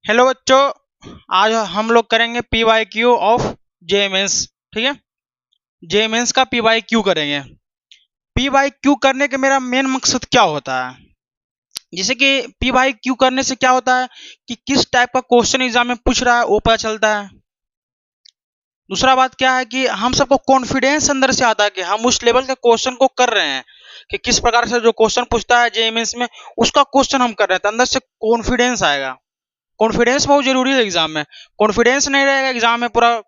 Hello बच्चों, आज हम लोग करेंगे P Y Q of J mains. ठीक है, जे मेंस का पी वाई क्यू करेंगे। पी वाई क्यू करने का मेरा मेन मकसद क्या होता है, जैसे कि पी वाई क्यू करने से क्या होता है कि किस टाइप का क्वेश्चन एग्जाम में पूछ रहा है वो पता चलता है। दूसरा बात क्या है कि हम सबको कॉन्फिडेंस अंदर से आता है कि हम उस लेवल के क्वेश्चन को कर रहे हैं, कि किस प्रकार से जो क्वेश्चन पूछता है जे मेंस में उसका क्वेश्चन हम कर रहे हैं, तो अंदर से कॉन्फिडेंस आएगा। कॉन्फिडेंस बहुत जरूरी है एग्जाम में। कॉन्फिडेंस नहीं रहेगा एग्जाम में पूरा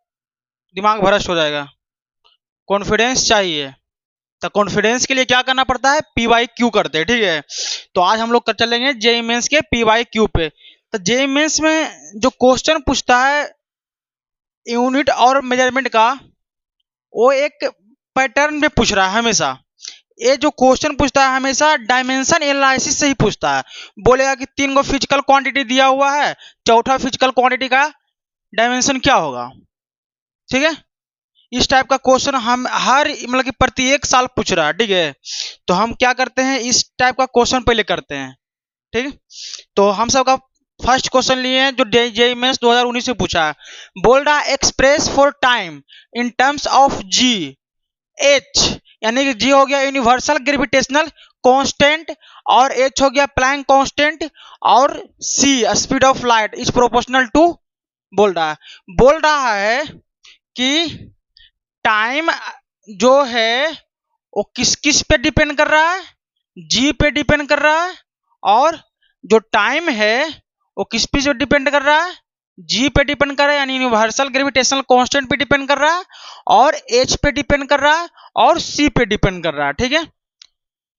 दिमाग भ्रष्ट हो जाएगा। कॉन्फिडेंस चाहिए, तो कॉन्फिडेंस के लिए क्या करना पड़ता है, पी वाई क्यू करते हैं। ठीक है, तो आज हम लोग कर चलेंगे जेईई मेंस के पी वाई क्यू पे। तो जेईई मेंस में जो क्वेश्चन पूछता है यूनिट और मेजरमेंट का, वो एक पैटर्न में पूछ रहा है हमेशा। ये जो क्वेश्चन पूछता है हमेशा डायमेंशन एनालिसिस से ही पूछता है। बोलेगा कि 3 गो फिजिकल क्वांटिटी दिया हुआ है, चौथा फिजिकल क्वांटिटी का डायमेंशन क्या होगा। ठीक है, इस टाइप का क्वेश्चन हम हर मतलब कि प्रत्येक साल पूछ रहा है। ठीक है, तो हम क्या करते हैं, इस टाइप का क्वेश्चन पहले करते हैं। ठीक है, तो हम सबका फर्स्ट क्वेश्चन लिए हैं जो जेईई मेंस 2019 से पूछा है। बोल रहा है express for time in terms of G H, यानी कि जी हो गया यूनिवर्सल ग्रेविटेशनल कांस्टेंट, और एच हो गया प्लैंक कांस्टेंट, और C speed of light is proportional to. बोल रहा है कि टाइम जो है वो किस किस पे डिपेंड कर रहा है, जी पे डिपेंड कर रहा है। और जो टाइम है वो किस पे डिपेंड कर रहा है, जी पे डिपेंड कर रहा है, यानी यूनिवर्सल ग्रेविटेशनल कांस्टेंट पे डिपेंड कर रहा है, और एच पे डिपेंड कर रहा है, और सी पे डिपेंड कर रहा है। ठीक है,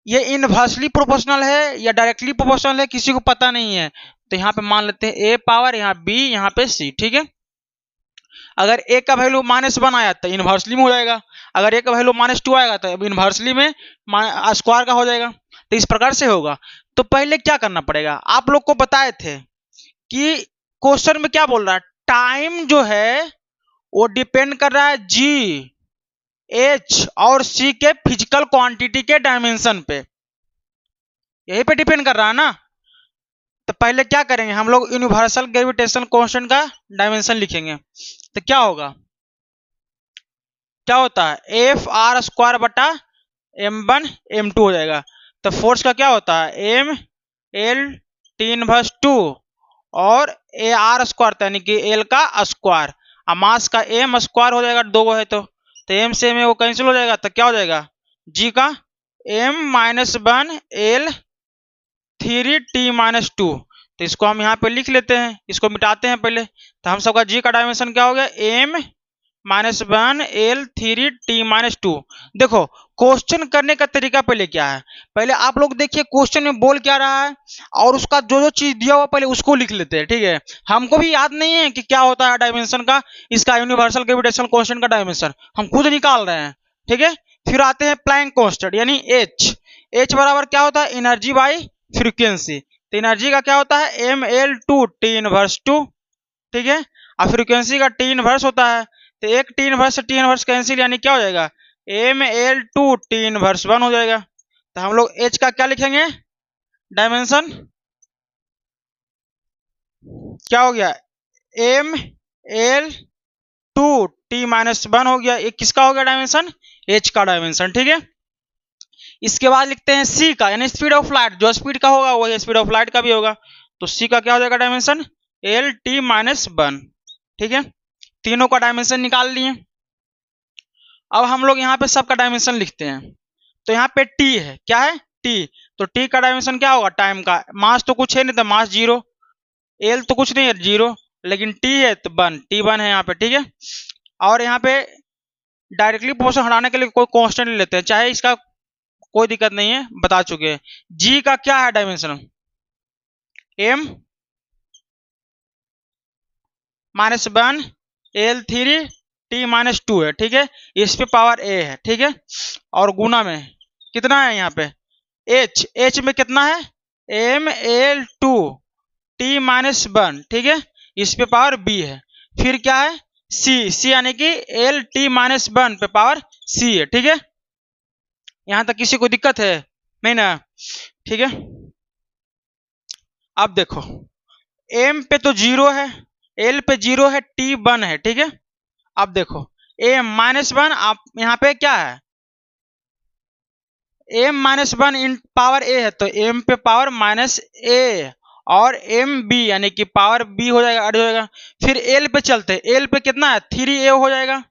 ये इनवर्सली प्रोपोर्शनल है या डायरेक्टली प्रोपोर्शनल है किसी को पता नहीं है, तो यहाँ पे मान लेते हैं ए पावर, यहाँ बी, यहाँ पे सी। ठीक है, अगर ए का वैल्यू -1 आया तो इनवर्सली में हो जाएगा, अगर ए का वैल्यू -2 आएगा तो इनवर्सली में स्क्वायर का हो जाएगा। तो इस प्रकार से होगा। तो पहले क्या करना पड़ेगा, आप लोग को बताए थे कि क्वेश्चन में क्या बोल रहा है, टाइम जो है वो डिपेंड कर रहा है जी एच और सी के फिजिकल क्वांटिटी के डायमेंशन पे, यही पे डिपेंड कर रहा है ना। तो पहले क्या करेंगे, हम लोग यूनिवर्सल ग्रेविटेशनल कांस्टेंट का डायमेंशन लिखेंगे। तो क्या होगा, क्या होता है एफ आर स्क्वायर बटा m1 m2 हो जाएगा। तो फोर्स का क्या होता है एम एल टी इनवर्स 2, और ए आर स्क्वायर यानी कि एल का स्क्वायर, और मास का एम स्क्वायर हो जाएगा, दो है तो एम से में वो कैंसिल हो जाएगा, तो क्या हो जाएगा जी का m-1 एल 3t-2। तो इसको हम यहाँ पे लिख लेते हैं, इसको मिटाते हैं पहले। तो हम सबका जी का डायमेंशन क्या हो गया m-1 एल 3t-2। देखो क्वेश्चन करने का तरीका पहले क्या है, पहले आप लोग देखिए क्वेश्चन में बोल क्या रहा है, और उसका जो जो चीज दिया हुआ पहले उसको लिख लेते हैं। ठीक है, हमको भी याद नहीं है कि क्या होता है डायमेंशन का, इसका यूनिवर्सल ग्रेविटेशनल कांस्टेंट का डायमेंशन हम खुद निकाल रहे हैं। ठीक है, फिर आते हैं प्लैंक कांस्टेंट यानी एच। एच बराबर क्या होता है एनर्जी बाई फ्रीक्वेंसी। तो एनर्जी का क्या होता है m/2 t-2। ठीक है, और फ्रीक्वेंसी का टी इनवर्स होता है, तो एक टी इनवर्स से टी इनवर्स कैंसिल, यानी क्या हो जाएगा m/2 t-1 हो जाएगा। तो हम लोग एच का क्या लिखेंगे डायमेंशन, क्या हो गया m/2t-1 हो गया, ये किसका हो गया डायमेंशन, एच का डायमेंशन। ठीक है, इसके बाद लिखते हैं सी का, यानी स्पीड ऑफ लाइट, जो स्पीड का होगा वही स्पीड ऑफ लाइट का भी होगा। तो सी का क्या हो जाएगा डायमेंशन LT-1। ठीक है, तीनों का डायमेंशन निकाल लिए। अब हम लोग यहाँ पे सबका डायमेंशन लिखते हैं। तो यहाँ पे टी है, क्या है टी, तो टी का डायमेंशन क्या होगा टाइम का, मास तो कुछ है नहीं तो मास 0, एल तो कुछ नहीं है 0, लेकिन टी है तो 1, T1 है यहाँ पे। ठीक है, और यहाँ पे डायरेक्टली पोर्शन हटाने के लिए कोई कांस्टेंट ले लेते हैं, चाहे इसका कोई दिक्कत नहीं है, बता चुके हैं। जी का क्या है डायमेंशन m-1 L3t-2 है। ठीक है, इस पे पावर a है। ठीक है, और गुना में कितना है यहाँ पे h में कितना है ml2t-1। ठीक है, इस पे पावर b है। फिर क्या है c यानी कि LT-1 पे पावर c है। ठीक है, यहां तक किसी को दिक्कत है नहीं ना। ठीक है, अब देखो m पे तो 0 है, l पे 0 है, t 1 है, ठीक है। अब देखो m -1, आप यहाँ पे क्या है, m -1 इन पावर a है, तो m पे पावर -a और m b यानी कि पावर b हो जाएगा, ऐड हो जाएगा। फिर l पे चलते हैं, l पे कितना है, 3a हो जाएगा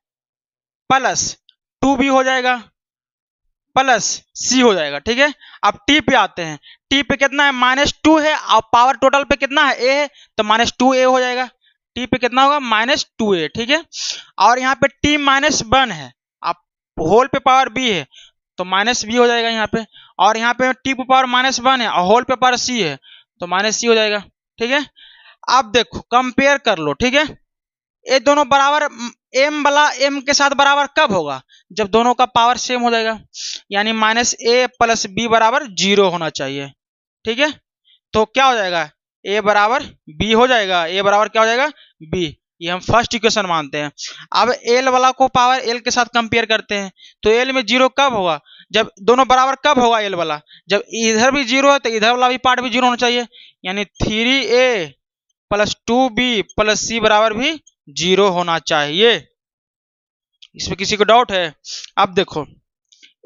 प्लस 2b हो जाएगा प्लस c हो जाएगा, ठीक है। अब t पे आते हैं, t पे कितना है, -2 है और पावर टोटल पे कितना है, a है, तो -2a हो जाएगा। t पे कितना होगा, -2a, ठीक है। और यहाँ पे t -1 है, अब होल पे पावर b है, तो -b हो जाएगा यहाँ पे। और यहाँ पे t पे पावर -1 है और होल पे पावर c है, तो -c हो जाएगा, ठीक है। अब देखो कंपेयर कर लो, ठीक है। ये दोनों बराबर, m वाला m के साथ बराबर कब होगा, जब दोनों का पावर सेम हो जाएगा, यानी -a प्लस b बराबर 0 होना चाहिए, ठीक है। तो क्या हो जाएगा, a बराबर b हो जाएगा, a बराबर क्या हो जाएगा, b। ये हम फर्स्ट इक्वेशन मानते हैं। अब l वाला को पावर l के साथ कंपेयर करते हैं, तो l में 0 कब होगा, जब दोनों बराबर कब होगा, l वाला जब इधर भी 0 है तो इधर वाला भी पार्ट भी 0 होना चाहिए, यानी 3a plus 2b plus c बराबर भी 0 होना चाहिए। इसमें किसी को डाउट है? अब देखो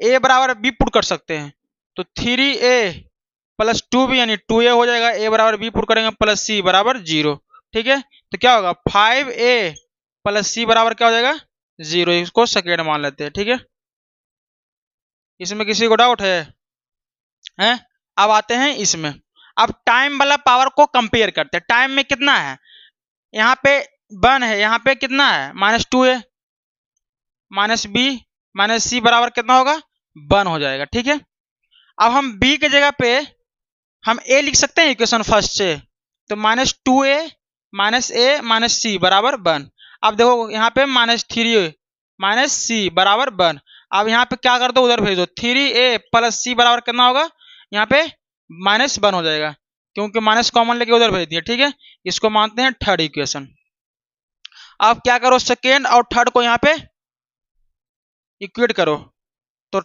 a बराबर b पुट कर सकते हैं, तो 3a प्लस 2b यानी 2a हो जाएगा, a बराबर b पुट करेंगे प्लस c बराबर 0, ठीक है। तो क्या होगा, 5a प्लस c बराबर क्या हो जाएगा, 0। इसको सेकेंड मान लेते हैं, ठीक है। इसमें किसी को डाउट है? अब आते हैं इसमें, अब टाइम वाला पावर को कंपेयर करते हैं। टाइम में कितना है, यहाँ पे 1 है, यहाँ पे कितना है, -2a minus b minus c बराबर कितना होगा, 1 हो जाएगा, ठीक है। अब हम b के जगह पे हम a लिख सकते हैं इक्वेशन फर्स्ट से, तो -2a minus a minus c बराबर 1। अब देखो यहाँ पे -3a माइनस c बराबर 1। अब यहाँ पे क्या कर दो, उधर भेज दो, 3a प्लस c बराबर कितना होगा, यहाँ पे -1 हो जाएगा, क्योंकि माइनस कॉमन लेके उधर भेज दिया, ठीक है। इसको मानते हैं थर्ड इक्वेशन। अब क्या करो, सेकेंड और थर्ड को यहाँ पे इक्वेट करो, तो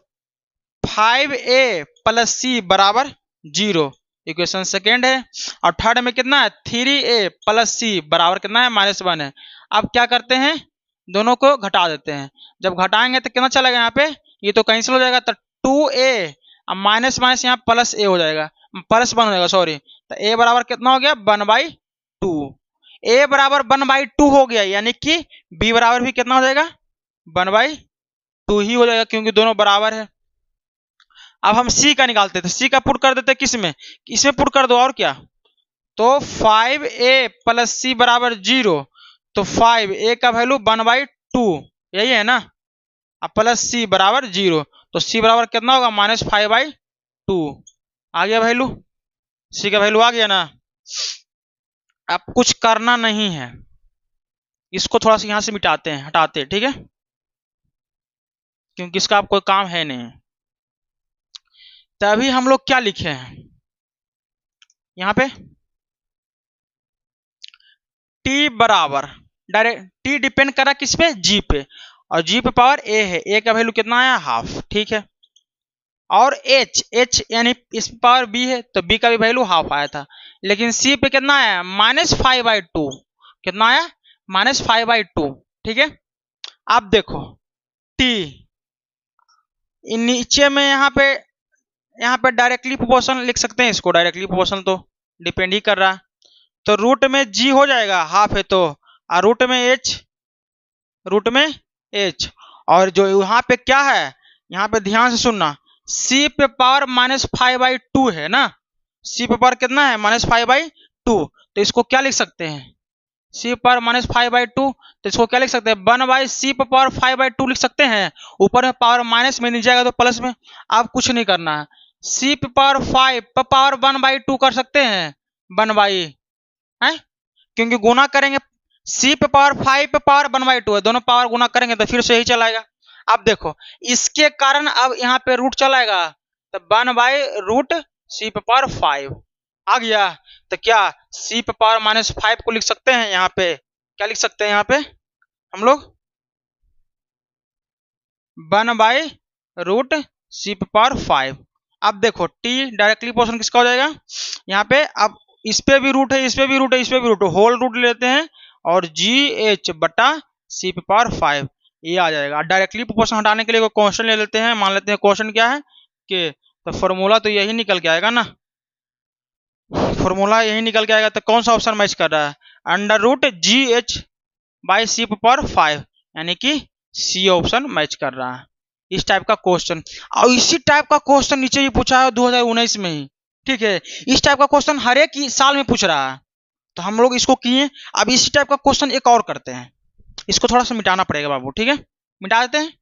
5a प्लस c बराबर 0 इक्वेशन सेकेंड है। और थर्ड में कितना है, 3a प्लस c बराबर कितना है, -1 है। अब क्या करते हैं, दोनों को घटा देते हैं, जब घटाएंगे तो कितना चलेगा, यहाँ पे ये तो कैंसिल हो जाएगा, तो 2a अब माइनस माइनस यहाँ प्लस a हो जाएगा, प्लस 1 हो जाएगा, सॉरी। तो a बराबर कितना हो गया, 1/2। a बराबर 1/2 हो गया, यानी कि b बराबर भी कितना हो जाएगा, 1/2 ही हो जाएगा, क्योंकि दोनों बराबर है। अब हम c का निकालते थे, c का पुट कर देते किस में, इसमें पुट कर दो, और क्या, तो 5a प्लस c बराबर 0, तो 5a का वैल्यू 1/2 यही है ना, अब प्लस c बराबर 0, तो c बराबर कितना होगा, -5/2 आ गया वैल्यू, c का वैल्यू आ गया ना। अब कुछ करना नहीं है, इसको थोड़ा सा यहां से मिटाते हैं, हटाते हैं, ठीक है, क्योंकि इसका आप कोई काम है नहीं। तभी हम लोग क्या लिखे हैं यहाँ पे, t बराबर डायरेक्ट, t डिपेंड कर रहा है किस पे, g पे, और g पे पावर a है, a का वैल्यू कितना आया, हाफ, ठीक है। और h यानी इस पावर b है, तो b का भी वैल्यू हाफ आया था, लेकिन c पे कितना आया, -5/2, कितना आया, -5/2, ठीक है। अब देखो t नीचे में यहाँ पे डायरेक्टली प्रोपोर्शनल लिख सकते हैं इसको, डायरेक्टली प्रोपोर्शनल तो डिपेंड ही कर रहा है, तो रूट में g हो जाएगा, हाफ है तो, और रूट में h, और जो यहाँ पे क्या है, यहाँ पे ध्यान से सुनना, c पे पावर -5/2 है ना, c पे पावर कितना है, -5/2, तो इसको क्या लिख सकते हैं, c पर -5/2, तो इसको क्या लिख सकते हैं, 1/c पे पावर 5/2 लिख सकते हैं, ऊपर में पावर माइनस में नहीं जाएगा तो प्लस में। अब कुछ नहीं करना है, c पे पावर 5 पे पावर 1/2 कर सकते हैं, 1 है, क्योंकि गुना करेंगे, c पे पावर 5 पे पावर 1/2 है, दोनों पावर गुना करेंगे तो फिर से यही चलाएगा। अब देखो इसके कारण अब यहाँ पे रूट चलाएगा, तो 1/√c पे पावर 5 आ गया, तो क्या c पे पावर -5 को लिख सकते हैं, यहाँ पे क्या लिख सकते हैं, यहाँ पे हम लोग 1/√c पे पावर 5। अब देखो t डायरेक्टली पोर्शन किसका हो जाएगा, यहाँ पे अब इस पे भी रूट है, इस पे भी रूट है, इस पे भी रूट है, होल रूट लेते हैं और GH बटा C पे पावर 5 ये आ जाएगा। डायरेक्टली प्रोपोर्शन हटाने के लिए कोई क्वेश्चन ले लेते हैं, मान लेते हैं क्वेश्चन क्या है कि, तो फॉर्मूला तो यही निकल के आएगा ना, फॉर्मूला यही निकल के आएगा। तो कौन सा ऑप्शन मैच कर रहा है, under root GH by C पे पावर 5 यानी कि C ऑप्शन मैच कर रहा है। इस टाइप का क्वेश्चन, और इसी टाइप का क्वेश्चन नीचे भी पूछा है 2019 में ही, ठीक है। इस टाइप का क्वेश्चन हर एक साल में पूछ रहा है, तो हम लोग इसको किए। अब इसी टाइप का क्वेश्चन एक और करते हैं, इसको थोड़ा सा मिटाना पड़ेगा बाबू, ठीक है, मिटा देते हैं।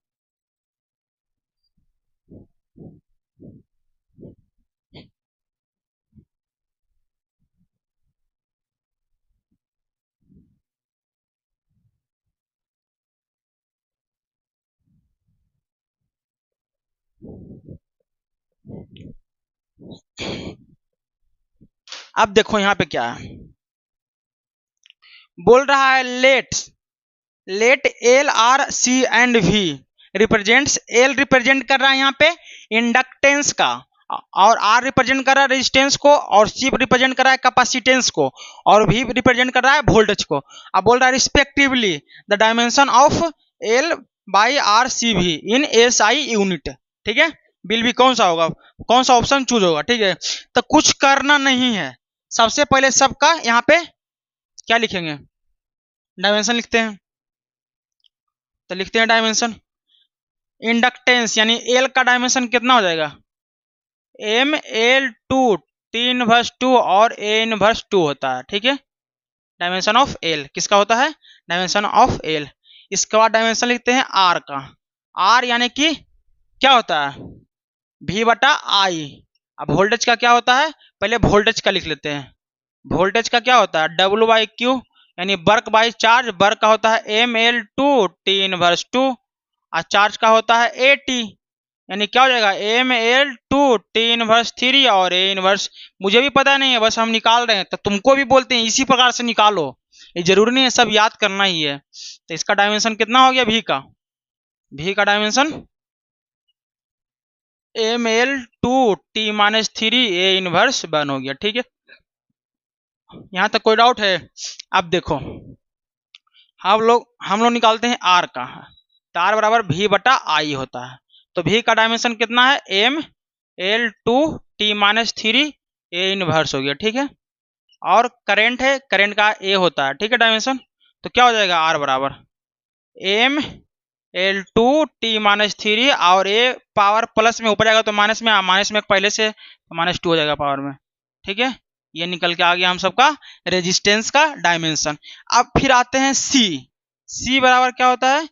अब देखो यहाँ पे क्या है, बोल रहा है let LRC and V represents, L represent कर रहा है यहाँ पे इंडक्टेंस का, और R रिप्रेजेंट कर रहा है रेजिस्टेंस को, और C रिप्रेजेंट कर रहा है कैपेसिटेंस को, और V रिप्रेजेंट कर रहा है वोल्टेज को। अब बोल रहा है respectively the dimension of L by RCV in SI unit, ठीक है। बिल भी कौन सा होगा, कौन सा ऑप्शन चूज होगा, ठीक है। तो कुछ करना नहीं है, सबसे पहले सबका यहाँ पे क्या लिखेंगे, डायमेंशन लिखते हैं। तो लिखते हैं डायमेंशन, इंडक्टेंस यानी एल का डायमेंशन कितना हो जाएगा, ML2 T इनवर्स 2 और A इनवर्स 2 होता है, ठीक है। डायमेंशन ऑफ एल किसका होता है, डायमेंशन ऑफ एल। इसके बाद डायमेंशन लिखते हैं आर का, आर यानी कि क्या होता है V बटा आई। अब वोल्टेज का क्या होता है, पहले वोल्टेज का लिख लेते हैं। वोल्टेज का क्या होता है W बाई क्यू यानी वर्क बाई चार्ज, वर्क का होता है ML2 T इनवर्स 2 और चार्ज का होता है AT यानी क्या हो जाएगा ML2 T इनवर्स 3 और A इनवर्स, मुझे भी पता नहीं है बस हम निकाल रहे हैं, तो तुमको भी बोलते हैं इसी प्रकार से निकालो, ये जरूरी नहीं है सब याद करना ही है। तो इसका डायमेंशन कितना हो गया V का dimension ML2 T minus 3 A inverse 1 हो गया, ठीक है। यहाँ तक कोई डाउट है। अब देखो हम लोग निकालते हैं आर का, तो आर बराबर V बटा आई होता है। तो V का डायमेंशन कितना है ML2 T minus 3 A inverse हो गया, ठीक है। और करंट है, करंट का A होता है, ठीक है डायमेंशन। तो क्या हो जाएगा आर बराबर ML2 T माइनस 3 और A पावर प्लस में ऊपर जाएगा तो माइनस में पहले से माइनस 2 हो जाएगा पावर में, ठीक है। ये निकल के आ गया हम सबका रेजिस्टेंस का डायमेंशन। अब फिर आते हैं C बराबर क्या होता है,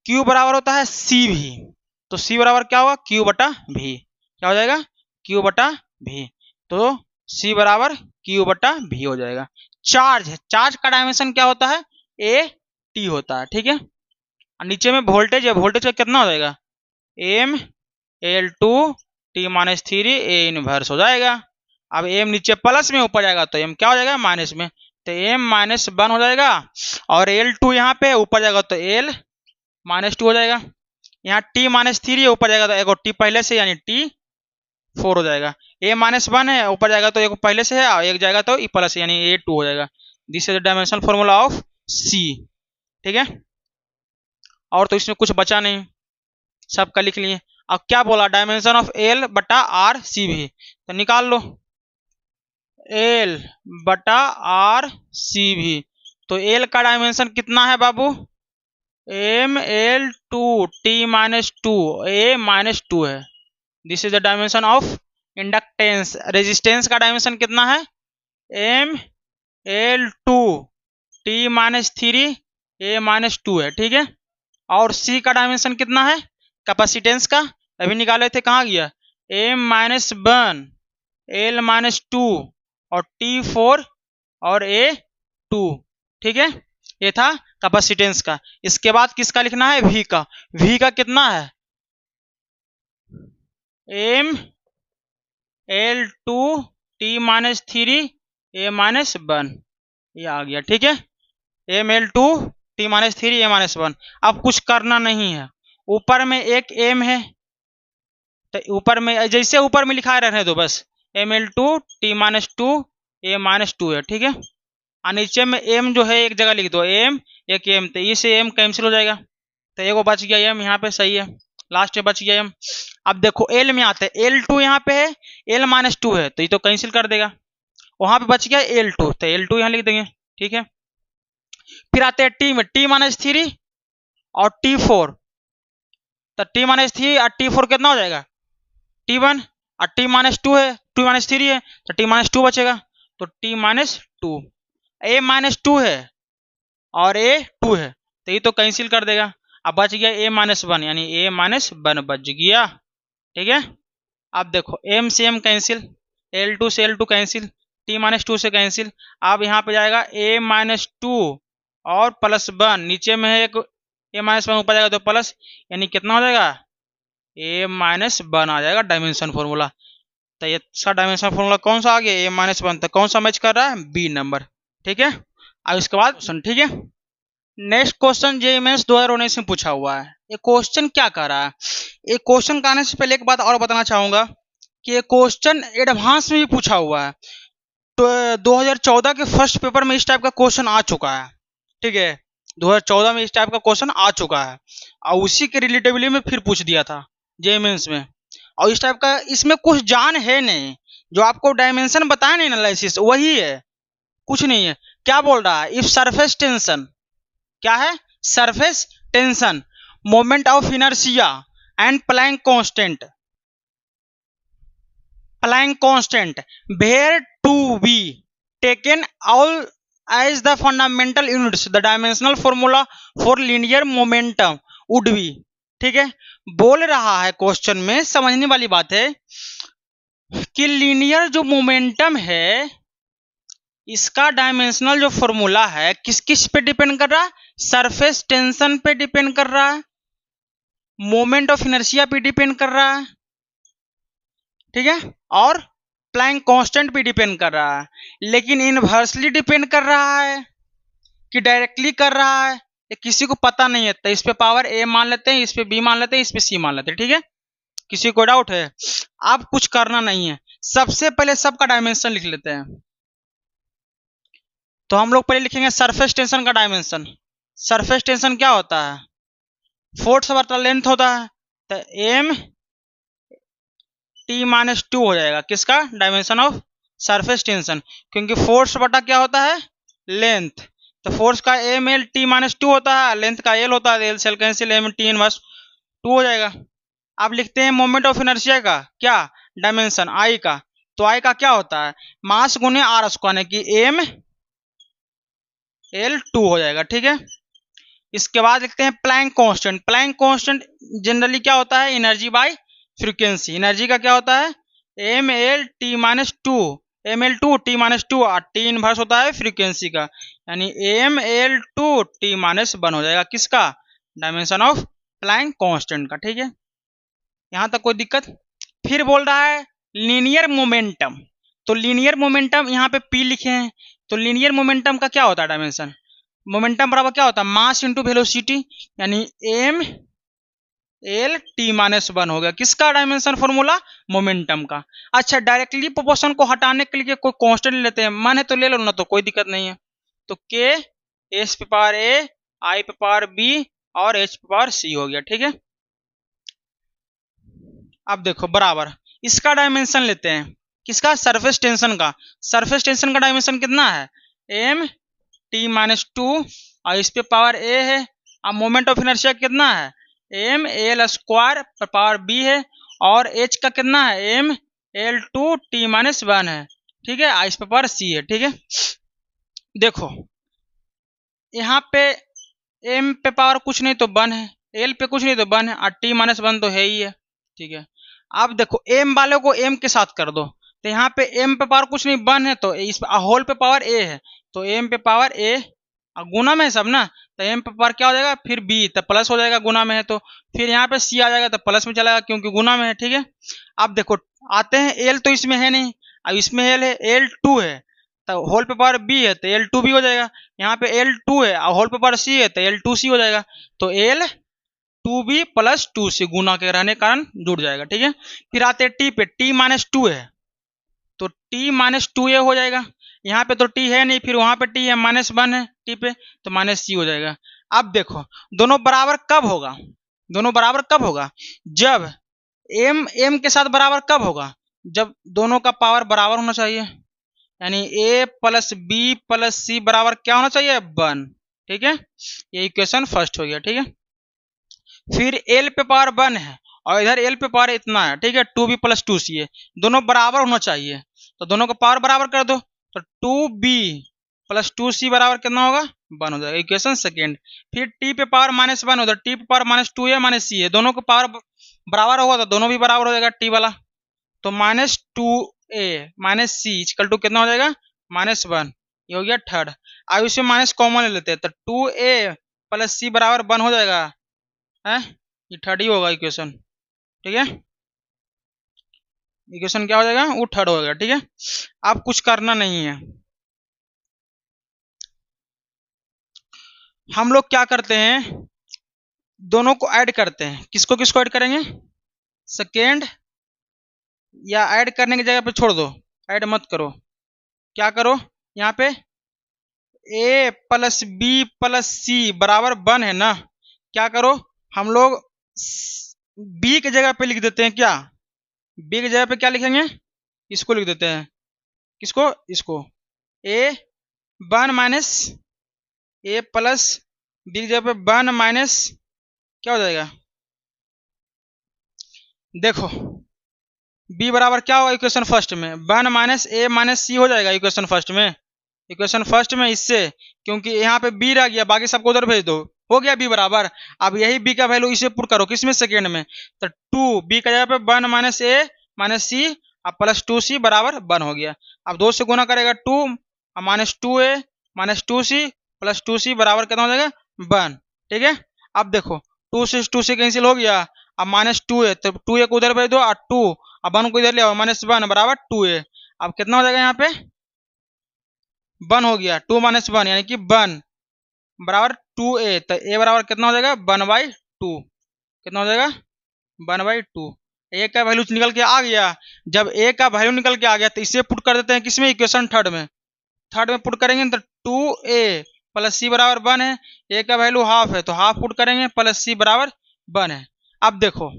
Q बराबर होता है CV। तो C बराबर क्या होगा Q बटा V, क्या हो जाएगा Q बटा V। तो C बराबर Q बटा V हो जाएगा। चार्ज का डायमेंशन क्या होता है AT होता है, ठीक है। नीचे में वोल्टेज है, वोल्टेज का कितना हो जाएगा ML2 T minus 3 A inverse हो जाएगा। अब M नीचे प्लस में ऊपर जाएगा तो M क्या हो जाएगा माइनस में, तो M माइनस 1 हो जाएगा, और L2 यहाँ पे ऊपर जाएगा तो L माइनस 2 हो जाएगा। यहाँ T माइनस 3 ऊपर जाएगा तो एक T पहले से यानी T4 हो जाएगा। A माइनस 1 है ऊपर जाएगा तो एक पहले से है और एक जाएगा तो E प्लस यानी A2 हो जाएगा। This is the dimensional formula of C, ठीक है। और तो इसमें कुछ बचा नहीं, सबका लिख लिए। अब क्या बोला डायमेंशन ऑफ L बटा R C भी, तो निकाल लो L बटा R C भी। तो L का डायमेंशन कितना है बाबू ML2 T minus 2 A minus 2 है। This is the dimension of inductance. Resistance का डायमेंशन कितना है ML2 T minus 3 A minus 2 है, ठीक है। और C का डायमेंशन कितना है कैपेसिटेंस का, अभी निकाले थे कहाँ गया M माइनस 1 L माइनस 2 और T4 और A2, ठीक है। ये था कैपेसिटेंस का। इसके बाद किसका लिखना है V का कितना है ML2 T minus 3 A minus 1 ये आ गया, ठीक है। ML2 T minus 3 A minus 1। अब कुछ करना नहीं है, ऊपर में एक M है तो ऊपर में जैसे ऊपर में लिखा रहने दो बस ML2 T minus 2 a minus two है, ठीक है। और नीचे में m जो है एक जगह लिख दो, m एक m, तो इससे m कैंसिल हो जाएगा, तो एगो बच गया m यहाँ पे, सही है, लास्ट में बच गया m। अब देखो l में आते हैं, l2 यहाँ पे है, l माइनस टू है, तो ये तो कैंसिल कर देगा, वहां पे बच गया l2, तो l2 यहाँ लिख देंगे, ठीक है। फिर आते हैं t में, t माइनस थ्री और t4, तो t माइनस थ्री और t4 कितना हो जाएगा, t1, और t माइनस टू है, t माइनस थ्री है, तो t माइनस टू बचेगा, तो t minus to, a minus two है और a टू है, तो ये तो कैंसिल कर देगा, अब बच गया a माइनस वन, यानी a माइनस वन बच गया, ठीक है। अब देखो m से m कैंसिल, l2 से l2 cancel, t minus to से कैंसिल, अब यहाँ पे जाएगा a माइनस टू और प्लस वन, नीचे में है एक a माइनस वन, ऊपर जाएगा तो प्लस, यानी कितना हो जाएगा, a माइनस वन आ जाएगा डायमेंशन फॉर्मूला। तो ये इसका डायमेंशन फॉर्मूला कौन सा आ गया, a माइनस वन, तो कौन सा मैच कर रहा है, बी नंबर, ठीक है। अब इसके बाद क्वेश्चन, ठीक है, नेक्स्ट क्वेश्चन जेईई मेंस 2019 में पूछा हुआ है। ये क्वेश्चन क्या कर रहा है, ये क्वेश्चन का आने से पहले एक बात और बताना चाहूंगा कि ये क्वेश्चन एडवांस में भी पूछा हुआ है, तो 2014 के फर्स्ट पेपर में इस टाइप का क्वेश्चन आ चुका है, ठीक है, 2014 में इस टाइप का क्वेश्चन आ चुका है, और उसी के रिलेटिवली में फिर पूछ दिया था जेईई मेंस में, और इस टाइप का इसमें कुछ जान है नहीं, जो आपको डायमेंशन बताया नहीं एनालिसिस वही है, कुछ नहीं है। क्या बोल रहा है, इफ सरफेस टेंशन, क्या है, surface tension, moment of inertia and Planck constant were to be taken all as the fundamental units, the dimensional formula for linear momentum would be, ठीक है। बोल रहा है क्वेश्चन में, समझने वाली बात है कि लीनियर जो मोमेंटम है इसका डायमेंशनल जो फॉर्मूला है किस किस पे डिपेंड कर रहा है, सरफेस टेंशन पे डिपेंड कर रहा है, मोमेंट ऑफ इनर्शिया पे डिपेंड कर रहा है, ठीक है, और प्लैंक कांस्टेंट पे डिपेंड कर रहा है, लेकिन इनवर्सली डिपेंड कर रहा है कि डायरेक्टली कर रहा है, ये किसी को पता नहीं है, तो इस पे पावर a मान लेते हैं, इस पे b मान लेते हैं, इस पे c मान लेते हैं, ठीक है। किसी को डाउट है, आप कुछ करना नहीं है, सबसे पहले सबका डायमेंशन लिख लेते हैं। तो हम लोग पहले लिखेंगे सरफेस टेंशन का डायमेंशन। सरफेस टेंशन क्या होता है, फोर्स बटा लेंथ होता है, तो m t माइनस टू हो जाएगा, किसका डायमेंशन ऑफ सरफेस टेंशन, क्योंकि फोर्स बटा क्या होता है, लेंथ, तो फोर्स का m l t minus two होता है, लेंथ का l होता है, l सेल cancel, m t inverse two हो जाएगा। अब लिखते हैं मोमेंट ऑफ इनर्शिया का क्या डायमेंशन, I का, तो I का क्या होता है, मास गुने r स्क्वायर, यानी कि m l टू हो जाएगा, ठीक है। इसके बाद लिखते हैं Planck constant. Planck constant generally क्या होता है, एनर्जी बाय फ्रीक्वेंसी, एनर्जी का क्या होता है, M L T minus two, M L two T minus two, और टी इनवर्स होता है फ्रीक्वेंसी का, यानी M L two T minus one हो जाएगा, किसका डायमेंशन ऑफ प्लैंक कांस्टेंट का, ठीक है। यहां तक कोई दिक्कत। फिर बोल रहा है लीनियर मोमेंटम, तो लीनियर मोमेंटम यहाँ पे पी लिखे हैं, तो लीनियर मोमेंटम का क्या होता है डायमेंशन, मोमेंटम बराबर क्या होता है, मास इंटू वेलोसिटी, यानी M L T minus one हो गया, किसका डायमेंशन फॉर्मूला, मोमेंटम का। अच्छा, डायरेक्टली प्रोपोर्शन को हटाने के लिए कोई कांस्टेंट लेते हैं, मन है तो ले लो, ना तो कोई दिक्कत नहीं है, तो के एस पे पावर ए, आई पे पावर बी और एच पे पावर सी हो गया, ठीक है। अब देखो बराबर इसका डायमेंशन लेते हैं, किसका, सरफेस टेंशन का। सरफेस टेंशन का डायमेंशन कितना है, एम टी माइनस टू, और इस पे पावर ए है, और मोमेंट ऑफ इनर्शिया कितना है, एम एल स्क्वायर पर पावर बी है, और एच का कितना है, M L two T minus one है, ठीक है, इस पे पावर सी है, ठीक है। देखो यहाँ पे एम पे पावर कुछ नहीं तो वन है, एल पे कुछ नहीं तो वन है, और टी माइनस वन तो है ही है, ठीक है। अब देखो एम वाले को एम के साथ कर दो, तो यहाँ पे एम पे पावर कुछ नहीं वन है, तो इस होल पे पावर ए है, तो एम पे पावर ए, गुना में है सब ना, तो एम पे पावर क्या हो जाएगा, फिर बी, तो प्लस हो जाएगा, गुना में है तो फिर यहाँ पे सी आ जाएगा, तो प्लस में चलेगा क्योंकि गुना में है, ठीक है। अब देखो आते हैं एल, तो इसमें है नहीं, अब इसमें एल है, एल टू है, तो होल पे पावर बी है, तो एल टू बी हो जाएगा, यहाँ पे एल टू है और होल पे पावर सी है, तो एल टू सी हो जाएगा, तो L two B plus two C गुना के रहने के कारण जुड़ जाएगा, ठीक है। फिर आते हैं टी पे, टी माइनस टू है, तो टी माइनस टू ए हो जाएगा, यहाँ पे तो टी है नहीं, फिर वहां पे टी है, -1 है टी पे, तो -c हो जाएगा। अब देखो दोनों बराबर कब होगा, दोनों बराबर कब होगा, जब m के साथ बराबर कब होगा, जब दोनों का पावर बराबर होना चाहिए, यानी a प्लस बी प्लस सी बराबर क्या होना चाहिए, 1। ठीक है, ये इक्वेशन फर्स्ट हो गया। ठीक है, फिर l पे पावर 1 है और इधर l पे पावर इतना है, ठीक है, 2b प्लस 2c है, दोनों बराबर होना चाहिए, तो दोनों का पावर बराबर कर दो, तो 2b प्लस 2c बराबर कितना होगा, 1 हो जाएगा, इक्वेशन सेकेंड। फिर t पे पावर -1 होगा, t पे पावर -2 है -c है, दोनों का पावर बराबर होगा तो दोनों भी बराबर हो जाएगा t वाला, तो -2a -c इक्वल टू कितना हो जाएगा, -1। ये हो गया थर्ड। अब इसमें माइनस कॉमन ले लेते हैं, तो 2a प्लस c बराबर 1 हो जाएगा, है, ये थर्ड ही होगा इक्वेशन। ठीक है, इक्वेशन क्या हो जाएगा, वो थर्ड हो जाएगा। ठीक है, अब कुछ करना नहीं है, हम लोग क्या करते हैं, दोनों को ऐड करते हैं, किसको किसको ऐड करेंगे, सेकेंड, या ऐड करने की जगह पे छोड़ दो, ऐड मत करो, क्या करो, यहाँ पे a प्लस बी प्लस सी बराबर 1 है ना, क्या करो, हम लोग b की जगह पे लिख देते हैं, क्या b की जगह पे क्या लिखेंगे, इसको लिख देते हैं, किसको, इसको, a 1 minus a plus B की जगह पे 1 माइनस क्या हो जाएगा, देखो b बराबर क्या होगा इक्वेशन फर्स्ट में, 1 माइनस a माइनस सी हो जाएगा इक्वेशन फर्स्ट में, इक्वेशन फर्स्ट में इससे, क्योंकि यहाँ पे b रह गया, बाकी सबको उधर भेज दो, हो गया b बराबर। अब यही b का वैल्यू इसे पुट करो, किसमें, सेकेंड में, तो 2b का जगह पे 1 माइनस a माइनस सी अब प्लस 2c बराबर 1 हो गया। अब 2 से गुना करेगा 2 minus 2a minus 2c plus 2c बराबर कितना हो जाएगा, 1। ठीक है, अब देखो 2 से कैंसिल हो गया, अब -2a, तो 2a को उधर भेज दो, और 2 अब 1 को इधर ले आओ, -1 बराबर 2a, अब कितना हो जाएगा, यहाँ पे 1 हो गया, 2 माइनस 1 यानी कि 1 बराबर 2a, तो a बराबर कितना हो जाएगा, 1/2, कितना हो जाएगा, 1/2। a का वैल्यू निकल के आ गया, जब a का वैल्यू निकल के आ गया तो इसे पुट कर देते हैं किसमें, इक्वेशन थर्ड में पुट करेंगे, तो 2a प्लस c बराबर 1 है, a का वैल्यू हाफ है तो हाफ पुट करेंगे, प्लस c बराबर 1 है। अब देखो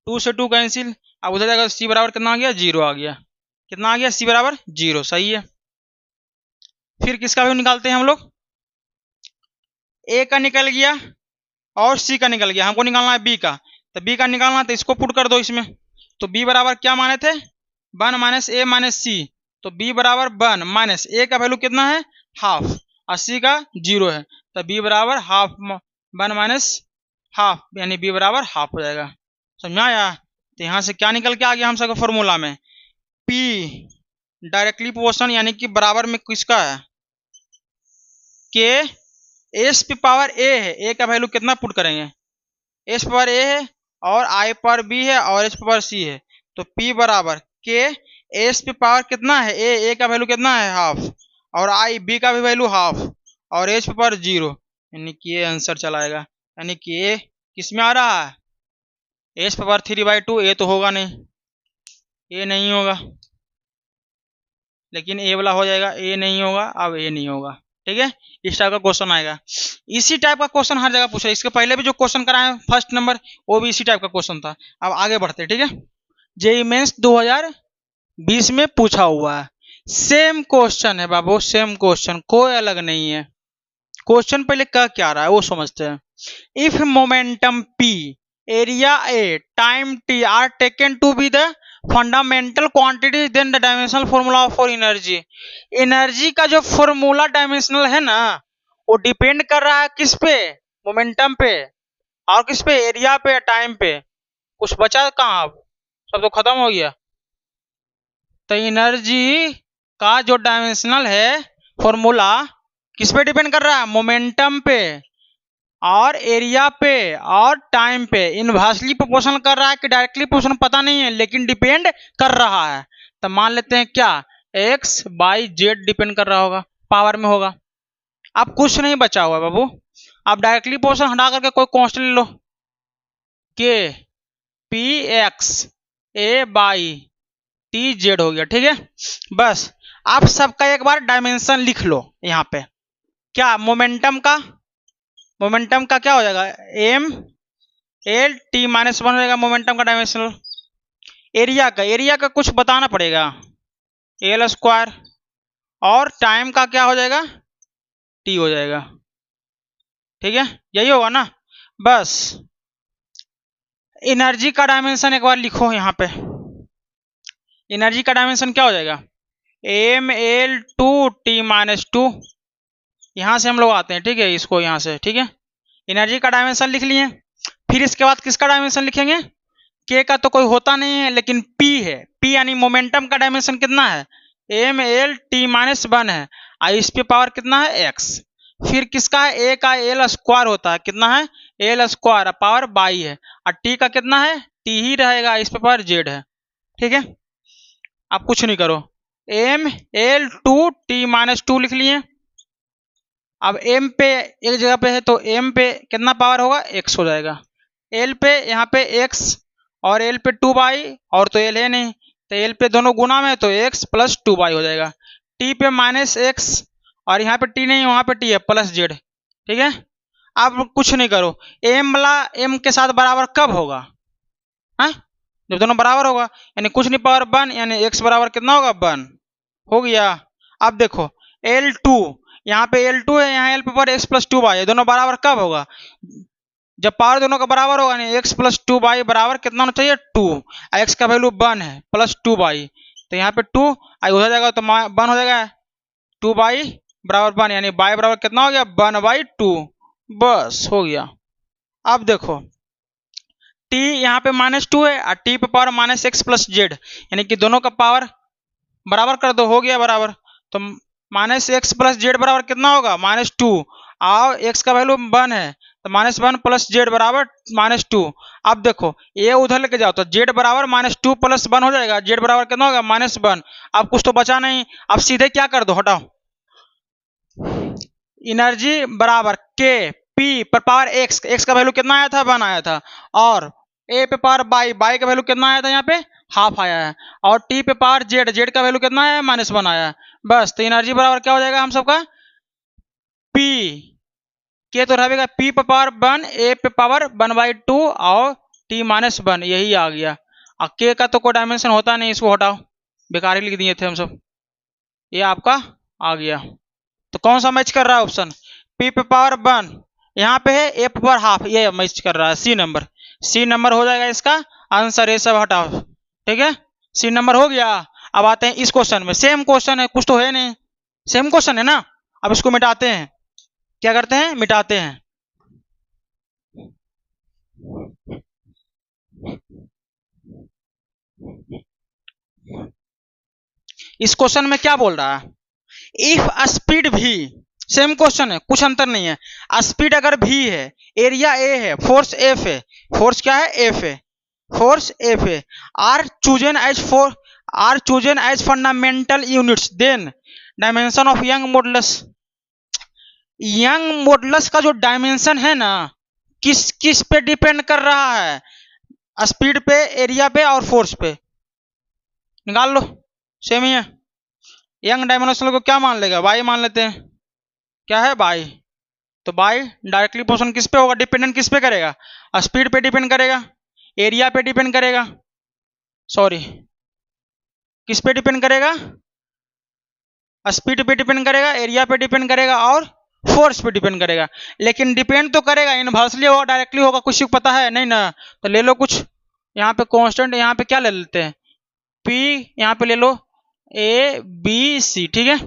2 से 2 कैंसिल, अब उधर जाकर c बराबर कितना आ गया, 0 आ गया, कितना आ गया, c बराबर 0, सही है। फिर किसका वैल्यू निकालते हैं हम लोग, a का निकल गया और c का निकल गया, हमको निकालना है b का, तो b का निकालना है तो इसको पुट कर दो इसमें, तो b बराबर क्या माने थे, 1 माइनस a माइनस सी, तो b बराबर 1 माइनस a का वैल्यू कितना है, हाफ, और c का 0 है, तो b बराबर हाफ, 1 माइनस हाफ यानी b बराबर हाफ हो जाएगा। समझ में आया, तो यहाँ से क्या निकल के आ गया हम सबको फॉर्मूला में, p डायरेक्टली प्रोपोर्शनल यानी कि बराबर में किसका है, के एस पे पावर ए है, ए का वैल्यू कितना पुट करेंगे, एस पावर ए है और आई पावर बी है और एच पावर सी है, तो पी बराबर के एस पे पावर कितना है, ए का वैल्यू कितना है, हाफ, और आई बी का भी वैल्यू हाफ, और एच पे पावर 0, यानी कि ये आंसर चलाएगा, यानी कि ए किस में आ रहा है, एच पे पावर 3/2, ए तो होगा नहीं, ए नहीं होगा, लेकिन ए वाला हो जाएगा, ए नहीं होगा, अब ए नहीं होगा। ठीक है, इस टाइप का क्वेश्चन आएगा, इसी टाइप का क्वेश्चन हर जगह पूछा, इसके पहले भी जो क्वेश्चन कराए फर्स्ट नंबर वो भी इसी टाइप का क्वेश्चन था। अब आगे बढ़ते, ठीक है, जेईई मेंस 2020 में पूछा हुआ है, सेम क्वेश्चन है बाबू, सेम क्वेश्चन, कोई अलग नहीं है, क्वेश्चन पहले क्या रहा है वो समझते हैं। If momentum p area a time t are taken to be the fundamental quantity then the dimensional formula for energy, energy का जो फॉर्मूला डायमेंशनल है ना वो डिपेंड कर रहा है किस पे, मोमेंटम पे, और किस पे, एरिया पे, टाइम पे, कुछ बचा कहाँ, अब सब तो खत्म हो गया। तो एनर्जी का जो डायमेंशनल है फॉर्मूला किस पे डिपेंड कर रहा है, मोमेंटम पे और एरिया पे और टाइम पे, इनवर्सली प्रोपोर्शनल कर रहा है कि डायरेक्टली प्रोपोर्शनल पता नहीं है, लेकिन डिपेंड कर रहा है, तो मान लेते हैं क्या, एक्स बाई जेड डिपेंड कर रहा होगा, पावर में होगा। अब कुछ नहीं बचा हुआ बाबू, अब डायरेक्टली प्रोपोर्शनल हटा करके कोई कांस्टेंट ले लो, के P x A by T Z हो गया, ठीक है, बस आप सबका एक बार डायमेंशन लिख लो यहाँ पे। क्या मोमेंटम का क्या हो जाएगा, M L T minus one हो जाएगा मोमेंटम का डायमेंशनल। एरिया का कुछ बताना पड़ेगा, एल स्क्वायर, और टाइम का क्या हो जाएगा, टी हो जाएगा। ठीक है, यही होगा ना। बस एनर्जी का डायमेंशन एक बार लिखो यहाँ पे। एनर्जी का डायमेंशन क्या हो जाएगा, M L two T minus two. यहां से हम लोग आते हैं, ठीक है, इसको यहां से, ठीक है, एनर्जी का डायमेंशन लिख लिए। फिर इसके बाद किसका डायमेंशन लिखेंगे, के का तो कोई होता नहीं है, लेकिन पी है, पी यानी मोमेंटम का डायमेंशन कितना है, M L T minus one है, और इस पे पावर कितना है, एक्स। फिर किसका है, ए का एल स्क्वायर होता है, कितना है, एल स्क्वायर, पावर बाई है, और टी का कितना है, टी ही रहेगा, इस पे पावर जेड है। ठीक है, आप कुछ नहीं करो, M L two T minus two लिख लिए। अब एम पे एक जगह पे है तो एम पे कितना पावर होगा, एक्स हो जाएगा। एल पे यहाँ पे एक्स, और एल पे टू बाई, और तो एल है नहीं, तो एल पे दोनों गुना में तो एक्स प्लस टू बाई हो जाएगा। टी पे माइनस एक्स, और यहाँ पे टी नहीं, वहाँ पे टी है, प्लस जेड। ठीक है, अब कुछ नहीं करो, एम वाला एम के साथ बराबर कब होगा, हाँ, जब दोनों बराबर होगा, यानी कुछ नहीं, पावर वन, यानी एक्स बराबर कितना होगा, वन हो गया। अब देखो एल टू, यहाँ पे एल टू है, यहाँ एल पे power x plus two by, दोनों बराबर कब होगा, जब पावर दोनों का बराबर होगा, यानी एक्स प्लस टू बाई बराबर कितना होना चाहिए, टू। एक्स का वैल्यू वन है, प्लस टू बाई, तो यहाँ पे टू आई हो जाएगा, तो वन हो जाएगा, टू बाई बराबर वन, यानी बाई बराबर कितना हो गया, वन बाई टू, बस हो गया। अब देखो टी यहाँ पे माइनस टू है, और टी पे power minus x plus Z, यानी कि दोनों का पावर बराबर कर दो, हो गया बराबर। तो माइनस एक्स प्लस जेड बराबर कितना होगा, माइनस टू, और एक्स का वैल्यू वन है, तो माइनस वन प्लस जेड बराबर माइनस टू। अब देखो ये उधर लेके जाओ तो जेड बराबर माइनस टू प्लस वन हो जाएगा, जेड बराबर कितना होगा, माइनस वन। अब कुछ तो बचा नहीं, अब सीधे क्या कर दो, हटाओ, एनर्जी बराबर के पी पर पावर एक्स, एक्स का वैल्यू कितना आया था, वन आया था, और ए पे पावर बाई, बाई का वैल्यू कितना आया था, यहाँ पे हाफ आया है, और टी पे पावर जेड, जेड का वैल्यू कितना है, माइनस वन आया है। बस, तो एनर्जी बराबर क्या हो जाएगा हम सबका, पी के तो रहेगा पी पे पावर वन, ए पे पावर वन बाई टू, और टी माइनस वन, यही आ गया। और के का तो कोई डायमेंशन होता नहीं, इसको हटाओ, बेकार ही लिख दिए थे हम सब, ये आपका आ गया। तो कौन सा मैच कर रहा है ऑप्शन, पी पे पावर वन, यहाँ पे है ए पे पावर हाफ, ये मैच कर रहा है, सी नंबर, सी नंबर हो जाएगा इसका आंसर, ये सब हटाओ। ठीक है, सी नंबर हो गया। अब आते हैं इस क्वेश्चन में, सेम क्वेश्चन है, कुछ तो है नहीं, सेम क्वेश्चन है ना। अब इसको मिटाते हैं, क्या करते हैं, मिटाते हैं। इस क्वेश्चन में क्या बोल रहा है, इफ स्पीड भी, सेम क्वेश्चन है, कुछ अंतर नहीं है, स्पीड अगर भी है, एरिया ए है, फोर्स एफ है, फोर्स क्या है, एफ है, फोर्स एफ है, are chosen as fundamental units, then dimension of Young modulus का जो डायमेंशन है ना, किस किस पे डिपेंड कर रहा है, स्पीड पे, एरिया पे, और फोर्स पे, निकाल लो, सेम ही है। यंग डायमेंशनल को क्या मान लेगा, वाई मान लेते हैं, क्या है, बाई, तो बाई डायरेक्टली पोर्शन किस पे होगा, डिपेंडेंट किस पे करेगा, स्पीड पे डिपेंड करेगा, एरिया पे डिपेंड करेगा, सॉरी किस पे डिपेंड करेगा, स्पीड पे डिपेंड करेगा, एरिया पे डिपेंड करेगा, और फोर्स पे डिपेंड करेगा। लेकिन डिपेंड तो करेगा, इनवर्सली होगा, डायरेक्टली होगा, कुछ पता है नहीं ना, तो ले लो कुछ यहाँ पे कांस्टेंट, यहाँ पे क्या ले लेते हैं, पी, यहाँ पे ले लो ए बी सी। ठीक है,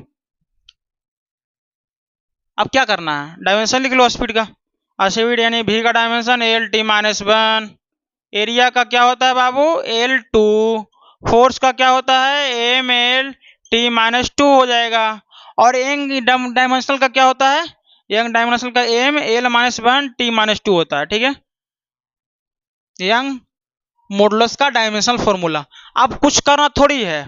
अब क्या करना है, डायमेंशन लिख लो स्पीड का, स्पीड यानी भी का dimension L T minus one, area का क्या होता है बाबू, एल टू, फोर्स का क्या होता है, M L T minus two हो जाएगा, और यंग डायमेंशनल का क्या होता है, यंग डायमेंशनल का M L minus one T minus two होता है। ठीक है, यंग मॉडुलस का डायमेंशनल फॉर्मूला। अब कुछ करना थोड़ी है,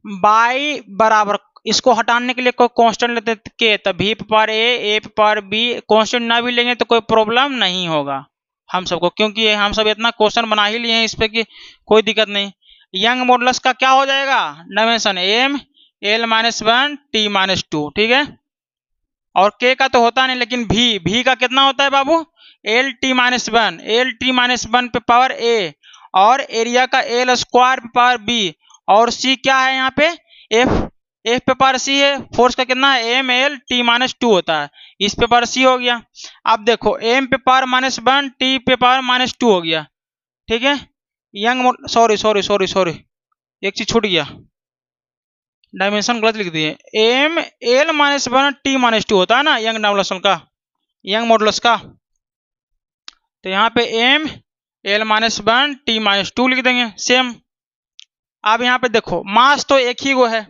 बाई बराबर, इसको हटाने के लिए कोई कांस्टेंट लेते के, तो भी पर ए पर बी, कांस्टेंट ना भी लेंगे तो कोई प्रॉब्लम नहीं होगा हम सबको, क्योंकि हम सब इतना क्वेश्चन बना ही लिए हैं इस पे कि कोई दिक्कत नहीं। यंग मॉडुलस का क्या हो जाएगा dimension M L minus one T minus two, ठीक है। और के का तो होता नहीं, लेकिन भी का कितना होता है बाबू एल टी माइनस वन पे पावर ए, और एरिया का एल स्क्वायर पे पावर बी, और सी क्या है यहाँ पे एफ पे पावर सी है। फोर्स का कितना है M L T minus two होता है, इस पे पावर सी हो गया। अब देखो एम पे पावर माइनस वन टी पे पावर माइनस टू हो गया, ठीक है। यंग सॉरी एक चीज छूट गया, डायमेंशन गलत लिख दिए। M L minus one T minus two होता है ना यंग मॉडुलस का, तो यहाँ पे M L minus one T minus two लिख देंगे सेम। अब यहाँ पे देखो मास तो एक ही वो है,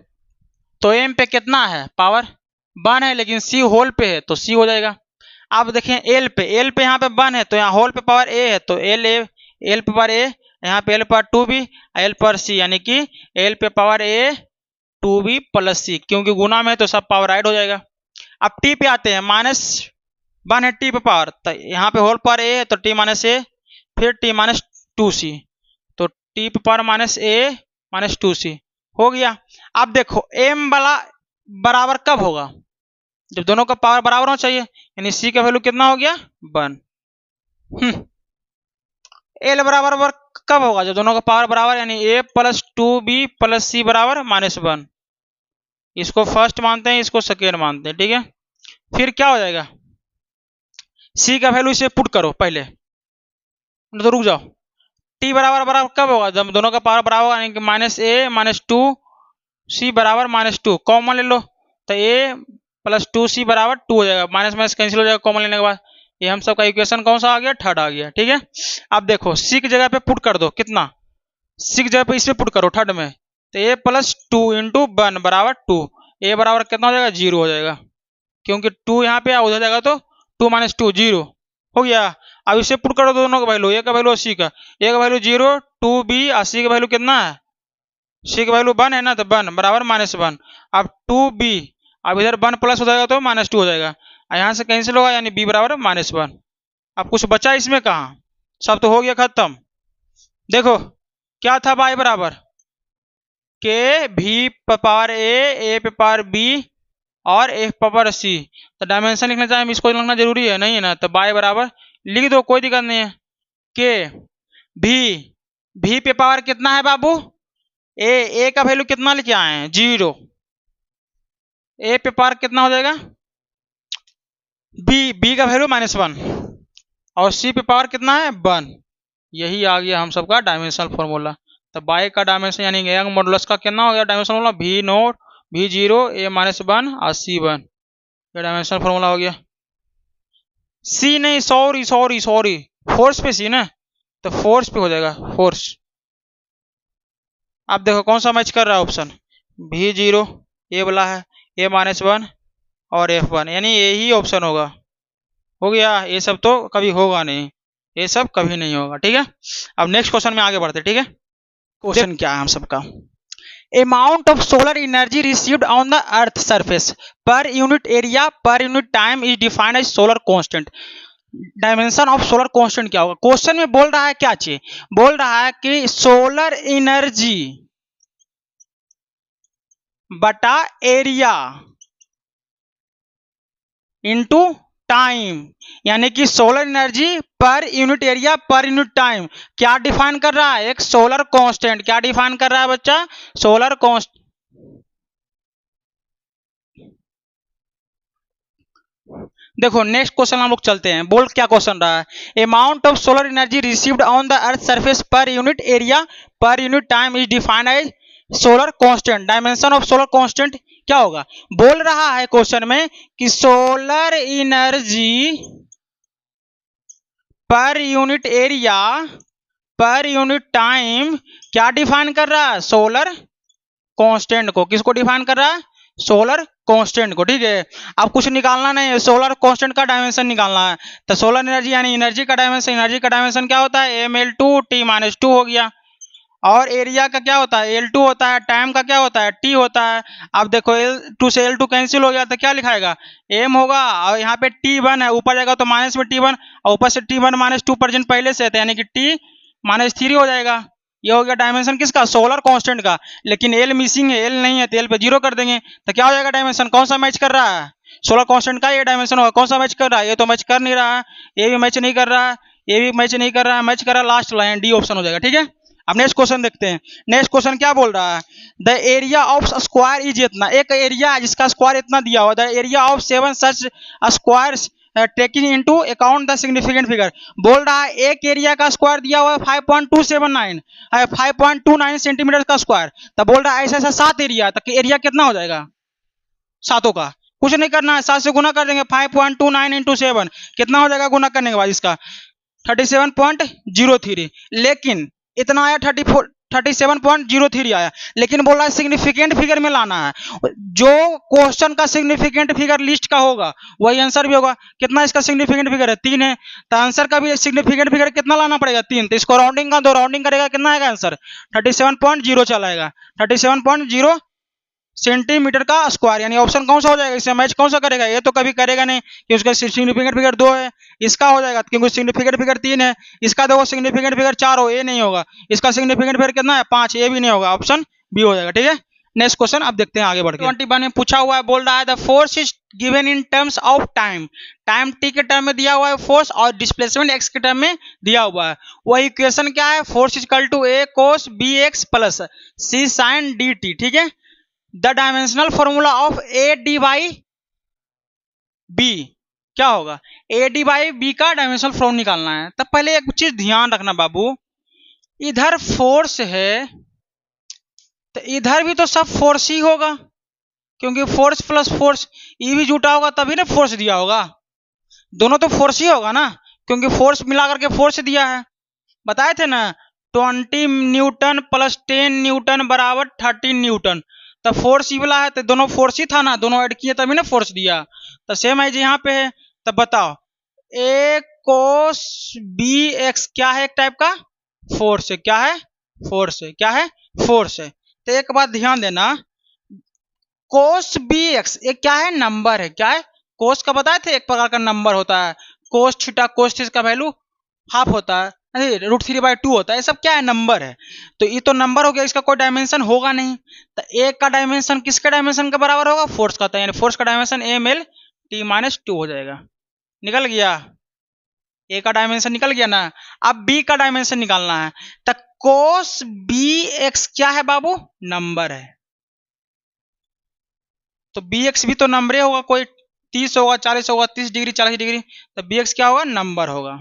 तो एम पे कितना है पावर वन है, लेकिन सी होल पे है तो सी हो जाएगा। अब देखें एल पे यहाँ पे वन है, तो यहाँ होल पे पावर ए है, तो एल पे पावर ए, यहाँ पे L power two B, L पर सी, यानी कि एल पे power A two B plus C, क्योंकि गुना में तो सब पावर राइट हो जाएगा। अब टी पे आते हैं, माइनस वन है टी पे पावर, तो यहाँ पे होल पावर ए है तो टी माइनस ए, फिर टी माइनस टू सी, तो टी पे पावर माइनस ए माइनस टू सी हो गया। अब देखो एम वाला बराबर कब होगा जब दोनों का पावर बराबर होना चाहिए, यानी सी का वैल्यू कितना हो गया वन। एल बराबर कब होगा जब दोनों का पावर बराबर, यानी ए प्लस टू बी प्लस सी बराबर माइनस वन। इसको फर्स्ट मानते हैं, इसको सेकेंड मानते हैं, ठीक है। फिर क्या हो जाएगा सी का वैल्यू इसे पुट करो पहले, तो रुक जाओ। टी बराबर बराबर कब होगा जब दोनों का पावर बराबर होगा, यानी कि माइनस ए माइनस टू सी बराबर माइनस टू, कॉमन ले लो तो ए प्लस टू सी बराबर टू हो जाएगा, माइनस माइनस कैंसिल हो जाएगा कॉमन लेने के बाद। ये हम सबका इक्वेशन कौन सा आ गया थर्ड आ गया, ठीक है। अब देखो सी की जगह पे पुट कर दो, कितना सी की जगह पे इस पे पुट करो थर्ड में, तो ए प्लस टू इंटू वन बराबर टू, ए बराबर कितना हो जाएगा जीरो हो जाएगा, क्योंकि टू यहाँ पे उधर जाएगा तो टू माइनस टू जीरो हो गया। अब इसे पुट करो दोनों का वैल्यू, ए का वैल्यू सी का, ए का वैल्यू जीरो टू बी और सी का वैल्यू कितना है सी का वैल्यू वन है ना, तो वन बराबर माइनस वन। अब टू बी, अब इधर वन प्लस हो जाएगा तो माइनस टू हो जाएगा, यहाँ से कैंसिल होगा, यानी बी बराबर माइनस वन। अब कुछ बचा इसमें कहाँ, सब तो हो गया खत्म। देखो क्या था बाई बराबर के भी पावर ए पे पावर बी और ए पावर सी, तो डायमेंशन लिखना चाहे इसको लिखना जरूरी है नहीं है ना, तो बाई बराबर लिख दो कोई दिक्कत नहीं है। के भी पे पावर कितना है बाबू ए का वैल्यू कितना लेके आए हैं जीरो, ए पे पावर कितना हो जाएगा बी का वैल्यू माइनस वन, और सी पे पावर कितना है वन। यही आ गया हम सबका डायमेंशनल फॉर्मूला। तो बाई का डायमेंशन यानी यंग मॉडुलस का कितना हो गया डायमेंशन फॉर्मूला भी नोट भी जीरो ए माइनस वन और सी वन, ये डायमेंशनल फॉर्मूला हो गया। सी नहीं सॉरी फोर्स पे सी ना, तो फोर्स पे हो जाएगा फोर्स। अब देखो कौन सा मैच कर रहा है ऑप्शन भी जीरो ए वाला है, ए माइनस वन और एफ वन, यानी यही ऑप्शन होगा। हो गया, ये सब तो कभी होगा नहीं, ये सब कभी नहीं होगा, ठीक है। अब नेक्स्ट क्वेश्चन में आगे बढ़ते, ठीक है। क्वेश्चन क्या है हम सबका, amount of solar energy received on the earth surface per unit area per unit time is defined as solar constant। Dimension of solar constant क्या होगा, क्वेश्चन में बोल रहा है क्या चीज, बोल रहा है कि सोलर एनर्जी बटा एरिया इनटू टाइम, यानी कि solar energy per unit area per unit time क्या डिफाइन कर रहा है, एक सोलर कांस्टेंट क्या डिफाइन कर रहा है बच्चा, सोलर कांस्टेंट। देखो नेक्स्ट क्वेश्चन हम लोग चलते हैं, बोल क्या क्वेश्चन रहा है, amount of solar energy received on the earth surface per unit area per unit time is defined as solar constant. Dimension of solar constant क्या होगा, बोल रहा है क्वेश्चन में कि solar energy per unit area per unit time क्या define कर रहा है, सोलर कांस्टेंट को। किसको डिफाइन कर रहा है, सोलर कांस्टेंट को, ठीक है। अब कुछ निकालना नहीं है, सोलर कांस्टेंट का डायमेंशन निकालना है, तो सोलर एनर्जी यानी एनर्जी का डायमेंशन क्या होता है M L two T minus two हो गया, और एरिया का क्या होता है L2 होता है, टाइम का क्या होता है T होता है। अब देखो L2 से L2 कैंसिल हो गया तो क्या लिखाएगा M होगा, और यहाँ पे T1 है, ऊपर जाएगा तो माइनस में T1 और ऊपर से T1 माइनस टू प्रेजेंट पहले से है, यानी कि T माइनस थ्री हो जाएगा। ये हो गया डायमेंशन किसका, सोलर कांस्टेंट का। लेकिन एल मिसिंग है, एल नहीं है, तो एल पे 0 कर देंगे। तो क्या हो जाएगा डायमेंशन, कौन सा मैच कर रहा है, सोलर कांस्टेंट का ये डायमेंशन होगा। कौन सा मैच कर रहा है, ये तो मैच कर नहीं रहा है, ये भी मैच नहीं कर रहा है, ये भी मैच नहीं कर रहा है, मैच कर रहा है लास्ट लाइन, डी ऑप्शन हो जाएगा। ठीक है, अब नेक्स्ट क्वेश्चन देखते हैं। नेक्स्ट क्वेश्चन क्या बोल रहा है, the area of square is इतना, एक एरिया है जिसका स्क्वायर इतना दिया हुआ, the area of 7 such squares taking into account the significant figure. बोल रहा है एक एरिया का स्क्वायर दिया हुआ है 5.279 5.29 सेंटीमीटर का स्क्वायर। तब बोल रहा है ऐसा ऐसा 7 एरिया, तक एरिया कितना हो जाएगा सातों का, कुछ नहीं करना है, 7 से गुना कर देंगे। 5.29 इंटू 7 कितना हो जाएगा गुना करने के बाद इसका 37.03। लेकिन इतना आया 37.03 आया, लेकिन बोल रहा है सिग्निफिकेंट फिगर में लाना है। जो क्वेश्चन का सिग्निफिकेंट फिगर लिस्ट का होगा वही आंसर भी होगा। कितना इसका सिग्निफिकेंट फिगर है, 3 है, तो आंसर का भी सिग्निफिकेंट फिगर कितना लाना पड़ेगा, 3। तो इसको राउंडिंग का, दो राउंडिंग करेगा, कितना आएगा आंसर 37.0 चला आएगा, 37.0 सेंटीमीटर का स्क्वायर। यानी ऑप्शन कौन सा हो जाएगा, इसमें मैच कौन सा करेगा, ये तो कभी करेगा नहीं कि उसका सिग्निफिकेंट फिगर 2 है, इसका हो जाएगा क्योंकि सिग्निफिकेंट फिगर 3 है, इसका देखो सिग्निफिकेंट फिगर 4 हो, ये नहीं होगा, इसका सिग्निफिकेंट फिगर कितना है 5, ये भी नहीं होगा, ऑप्शन बी हो जाएगा। ठीक है, नेक्स्ट क्वेश्चन अब देखते हैं आगे बढ़ के। 21 में पूछा हुआ है, बोल रहा है the force is given in terms of time, time T के टर्म में दिया हुआ है फोर्स, और डिस्प्लेसमेंट एक्स के टर्म में दिया हुआ है। वह इक्वेशन क्या है, force equal to A cos B X plus C sine D T. ठीक है, the dimensional formula of A D by B क्या होगा, ए डी बाई बी का डायमेंशनल फॉर्मूला निकालना है। तब पहले एक चीज ध्यान रखना बाबू, इधर फोर्स है तो इधर भी तो सब फोर्स ही होगा, क्योंकि फोर्स प्लस फोर्स ये भी जुटा होगा तभी ना फोर्स दिया होगा, दोनों तो फोर्स ही होगा ना, क्योंकि फोर्स मिला करके फोर्स दिया है। बताए थे ना 20 न्यूटन प्लस 10 न्यूटन बराबर 13 न्यूटन, तो फोर्स ही वाला है, तो दोनों फोर्स ही था ना, दोनों ऐड किए तभी ना फोर्स दिया। तो सेम है जी यहाँ पे है। तब बताओ ए कोस बी एक्स क्या है, एक टाइप का फोर्स है, क्या है फोर्स है, क्या है फोर्स है। तो एक बात ध्यान देना, कोस बी एक्स ये क्या है, नंबर है, क्या है कोस का बताए थे एक प्रकार का नंबर होता है, कोस थीटा कोस थीटा का वैल्यू हाफ होता है, √3/2 होता है, ये सब क्या है नंबर है। तो ये तो नंबर हो गया, इसका कोई डायमेंशन होगा नहीं। तो ए का डायमेंशन किसके डायमेंशन के बराबर होगा, फोर्स का, यानी फोर्स का dimension M L T minus 2 हो जाएगा। निकल गया, ए का डायमेंशन निकल गया ना। अब बी का डायमेंशन निकालना है, तो कोस बी एक्स क्या है बाबू, नंबर है, तो बी एक्स भी तो नंबर होगा, कोई 30 होगा 40 होगा 30 डिग्री 40 डिग्री, तो बी एक्स क्या होगा नंबर होगा।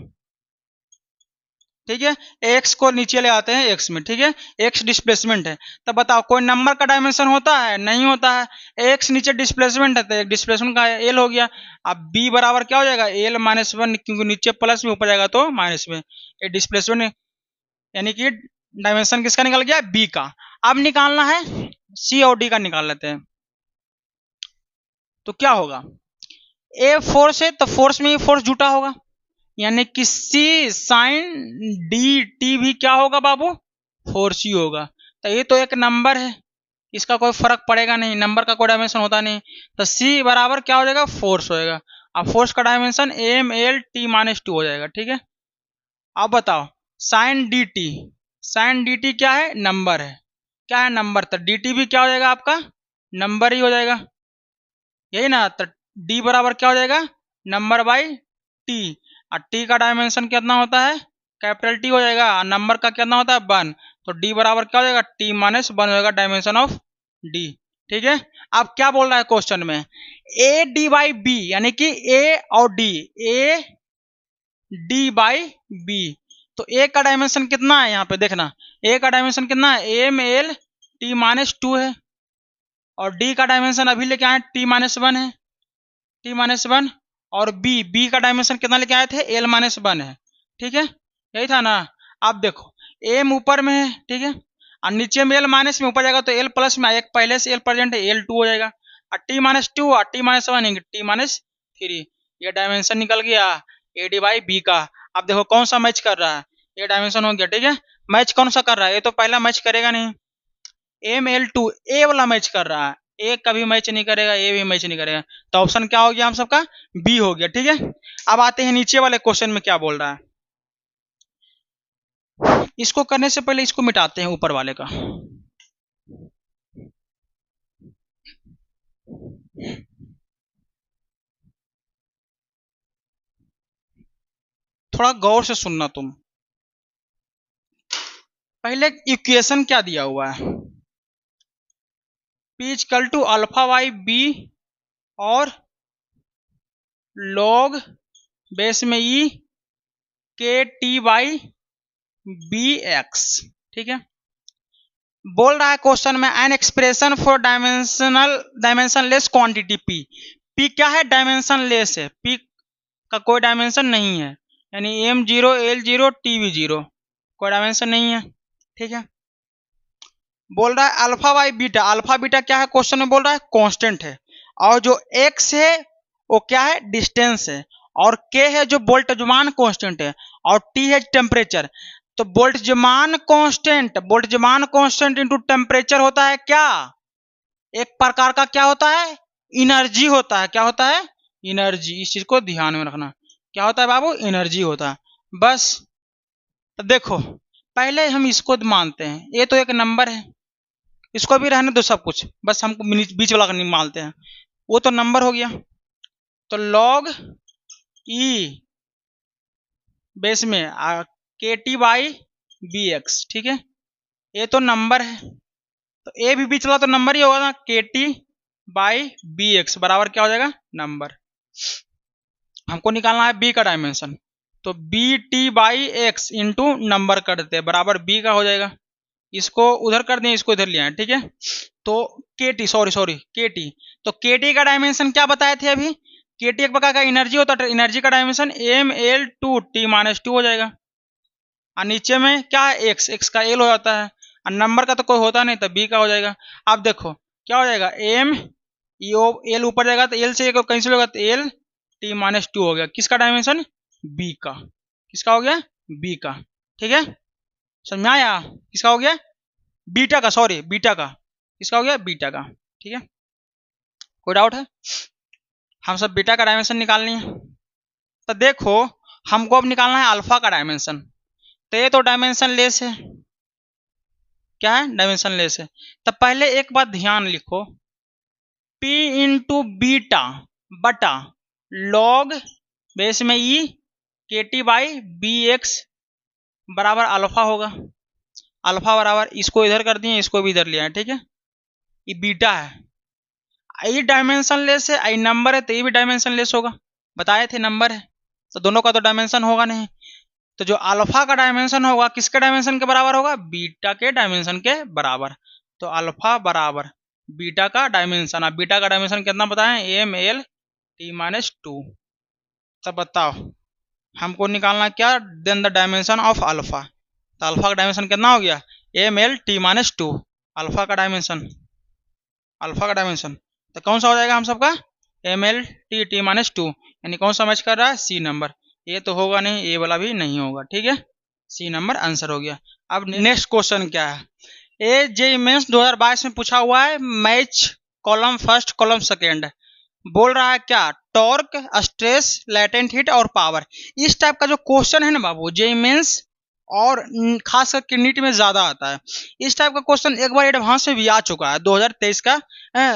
ठीक है, एक्स को नीचे ले आते हैं एक्स में। ठीक है, एक्स डिस्प्लेसमेंट है, तो बताओ कोई नंबर का डायमेंशन होता है, नहीं होता है। एक्स नीचे डिस्प्लेसमेंट है, तो डिस्प्लेसमेंट का एल हो गया। अब बी बराबर क्या हो जाएगा, एल माइनस 1, क्योंकि नीचे प्लस में ऊपर जाएगा तो माइनस में, ये डिस्प्लेसमेंट यानी कि डायमेंशन किसका निकल गया, बी का। अब निकालना है सी और डी का, निकाल लेते हैं। तो क्या होगा, ए फोर्स है तो फोर्स में ही फोर्स जुटा होगा, यानी कि सी साइन डी टी भी क्या होगा बाबू, फोर्स ही होगा। तो ये तो एक नंबर है, इसका कोई फर्क पड़ेगा नहीं, नंबर का कोई डायमेंशन होता नहीं, तो सी बराबर क्या हो जाएगा, फोर्स होएगा। अब फोर्स का dimension M L T minus 2 हो जाएगा। ठीक है, अब बताओ साइन डी टी क्या है, नंबर है, क्या है नंबर, तो डी टी भी क्या हो जाएगा आपका, नंबर ही हो जाएगा, यही ना। तो डी बराबर क्या हो जाएगा, नंबर बाई टी, और टी का डायमेंशन कितना होता है, कैपिटल टी हो जाएगा, और नंबर का कितना होता है 1, तो डी बराबर क्या हो जाएगा, टी माइनस 1 हो जाएगा डायमेंशन ऑफ डी। ठीक है, अब क्या बोल रहा है क्वेश्चन में, ए डी बाई बी, यानी कि ए और D, A D by B, तो ए का डायमेंशन कितना है यहाँ पे देखना, ए का डायमेंशन कितना है, एम एल टी माइनस 2 है, और डी का डायमेंशन अभी लेके आए टी माइनस 1 है, टी माइनस 1, और बी का डायमेंशन कितना लेके आए थे, एल माइनस 1 है। ठीक है, यही था ना। अब देखो एम ऊपर में है, ठीक है, और नीचे में एल माइनस में, ऊपर जाएगा तो एल प्लस में, एक पहले से एल प्रेजेंट है, एल 2 हो जाएगा, और टी माइनस 2 और टी माइनस 1 टी माइनस 3, ये डायमेंशन निकल गया ए डी बाई बी का। अब देखो कौन सा मैच कर रहा है, ये डायमेंशन हो गया। ठीक है, मैच कौन सा कर रहा है, ये तो पहला मैच करेगा नहीं, एम एल 2 ए वाला मैच कर रहा है, ए कभी मैच नहीं करेगा, ए भी मैच नहीं करेगा, तो ऑप्शन क्या हो गया हम सबका, बी हो गया। ठीक है, अब आते हैं नीचे वाले क्वेश्चन में क्या बोल रहा है, इसको करने से पहले इसको मिटाते हैं ऊपर वाले का। थोड़ा गौर से सुनना तुम। पहले इक्वेशन क्या दिया हुआ है, P equal to alpha by B और लॉग बेस में ई के टी बाई बी एक्स। ठीक है, बोल रहा है क्वेश्चन में an expression for dimensionless quantity P. P क्या है, डायमेंशन लेस है, पी का कोई डायमेंशन नहीं है, यानी M zero L zero T V zero, कोई डायमेंशन नहीं है। ठीक है, बोल रहा है alpha by beta, alpha beta क्या है क्वेश्चन में बोल रहा है कांस्टेंट है, और जो एक्स है वो क्या है, डिस्टेंस है, और के है जो बोल्टजमान कांस्टेंट है, और टी है टेम्परेचर। तो बोल्टजमान कांस्टेंट इंटू टेम्परेचर होता है क्या, एक प्रकार का क्या होता है, एनर्जी होता है। क्या होता है, एनर्जी। इस चीज को ध्यान में रखना, क्या होता है बाबू, एनर्जी होता है। बस तो देखो, पहले हम इसको मानते हैं, ये तो एक नंबर है, इसको भी रहने दो सब कुछ, बस हमको बीच वाला नहीं मानते हैं, वो तो नंबर हो गया। तो लॉग ई बेस में के टी बाई बी एक्स। ठीक है, ये तो नंबर है, तो ए भी बीच वाला तो नंबर ही होगा ना, के टी बाई बी एक्स बराबर क्या हो जाएगा, नंबर। हमको निकालना है बी का डायमेंशन, तो B T by X into number कर देते हैं, बराबर बी का हो जाएगा। इसको उधर कर दें, इसको इधर ले आए। ठीक है, तो के टी सॉरी के टी, तो के टी का डायमेंशन क्या बताए थे अभी, के टी एक प्रकार का एनर्जी होता है, एनर्जी का dimension M L two T minus two हो जाएगा, और नीचे में क्या है, एक्स, एक्स का एल हो जाता है, और नंबर का तो कोई होता नहीं, तो बी का हो जाएगा। अब देखो क्या हो जाएगा, एम एल ऊपर जाएगा तो एल से एक कैंसिल होगा, तो एल टी माइनस टू हो गया, किसका डायमेंशन, बी का। किसका हो गया, बी का। ठीक है, समझ में आया, किसका हो गया, बीटा का, सॉरी बीटा का, किसका हो गया, बीटा का। ठीक है, कोई डाउट है, हम सब बीटा का डायमेंशन निकालनी है। तो देखो हमको अब निकालना है अल्फा का डायमेंशन, तो ये तो डायमेंशन लेस है, क्या है, डायमेंशन लेस है। तो पहले एक बात ध्यान लिखो, P इंटू बीटा बटा लॉग बेस में ई के टी बाई बी एक्स बराबर अल्फा होगा। अल्फा बराबर, इसको इधर कर दिए, इसको भी इधर लिया है। ठीक है, ये बीटा है, ये डायमेंशन लेस है, आई नंबर है, तो ये भी डायमेंशन लेस होगा, बताए थे नंबर है, तो दोनों का तो डायमेंशन होगा नहीं। तो जो अल्फा का डायमेंशन होगा किसके डायमेंशन के बराबर होगा, बीटा के डायमेंशन के बराबर। तो अल्फा बराबर बीटा का डायमेंशन, अब बीटा का डायमेंशन कितना बताएं, M L T minus two. तब बताओ हमको निकालना क्या, then the dimension of alpha. तो अल्फा का डायमेंशन कितना हो गया, M L T minus two, alpha का डायमेंशन, अल्फा का डायमेंशन। तो कौन सा हो जाएगा हम सबका, M L T T minus two, यानी कौन सा मैच कर रहा है, सी नंबर। ये तो होगा नहीं, ये वाला भी नहीं होगा। ठीक है, सी नंबर आंसर हो गया। अब नेक्स्ट क्वेश्चन क्या है, ए जे मेंस 2022 में पूछा हुआ है, match column first column second, बोल रहा है क्या, टॉर्क, स्ट्रेस, लैटेंट हीट और पावर। इस टाइप का जो क्वेश्चन है ना बाबू, जे मेंस और खास करके नीट में ज्यादा आता है। इस टाइप का क्वेश्चन एक बार एडवांस में भी आ चुका है, 2023 का,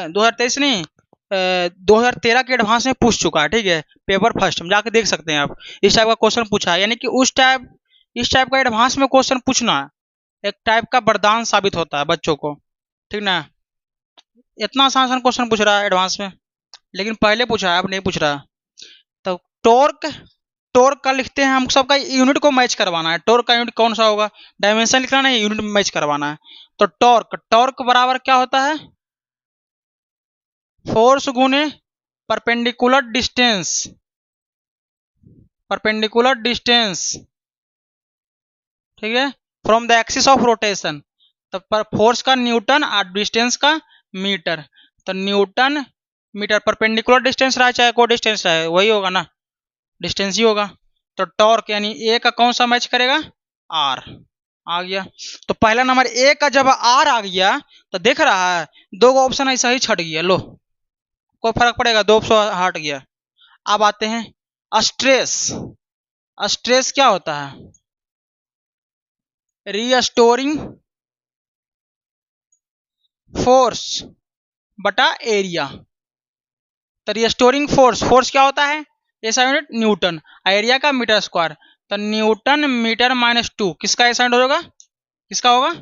2023 नहीं 2013 के एडवांस में पूछ चुका है। ठीक है, पेपर फर्स्ट में जाके देख सकते हैं आप, इस टाइप का क्वेश्चन पूछा है, यानी कि इस टाइप का एडवांस में क्वेश्चन पूछना एक टाइप का वरदान साबित होता है बच्चों को। ठीक ना, इतना आसान क्वेश्चन पूछ रहा है एडवांस में, लेकिन पहले पूछा है, अब नहीं पूछ रहा। तो टॉर्क, टॉर्क का लिखते हैं, हम सबका यूनिट को मैच करवाना है, टॉर्क का यूनिट कौन सा होगा, डायमेंशन लिखना नहीं, यूनिट मैच करवाना है। तो टॉर्क, टॉर्क बराबर क्या होता है, फोर्स गुने परपेंडिकुलर डिस्टेंस, परपेंडिकुलर डिस्टेंस। ठीक है, from the axis of rotation. तो फोर्स का न्यूटन और डिस्टेंस का मीटर, तो न्यूटन मीटर, परपेंडिकुलर डिस्टेंस रहा चाहे कोई डिस्टेंस रहे वही होगा ना, डिस्टेंस ही होगा। तो टॉर्क यानी ए का कौन सा मैच करेगा, आर आ गया। तो पहला नंबर ए का जब आर आ गया तो देख रहा है दो ऑप्शन ऐसा ही छट गया, लो कोई फर्क पड़ेगा, दो ऑप्शन हट गया। अब आते हैं स्ट्रेस, स्ट्रेस क्या होता है, रीस्टोरिंग फोर्स बटा एरिया। तो रीस्टोरिंग फोर्स, फोर्स क्या होता है, ऐसा यूनिट न्यूटन, एरिया का मीटर स्क्वायर। तो न्यूटन मीटर माइनस 2 किसका ऐसा यूनिट होगा, किसका होगा,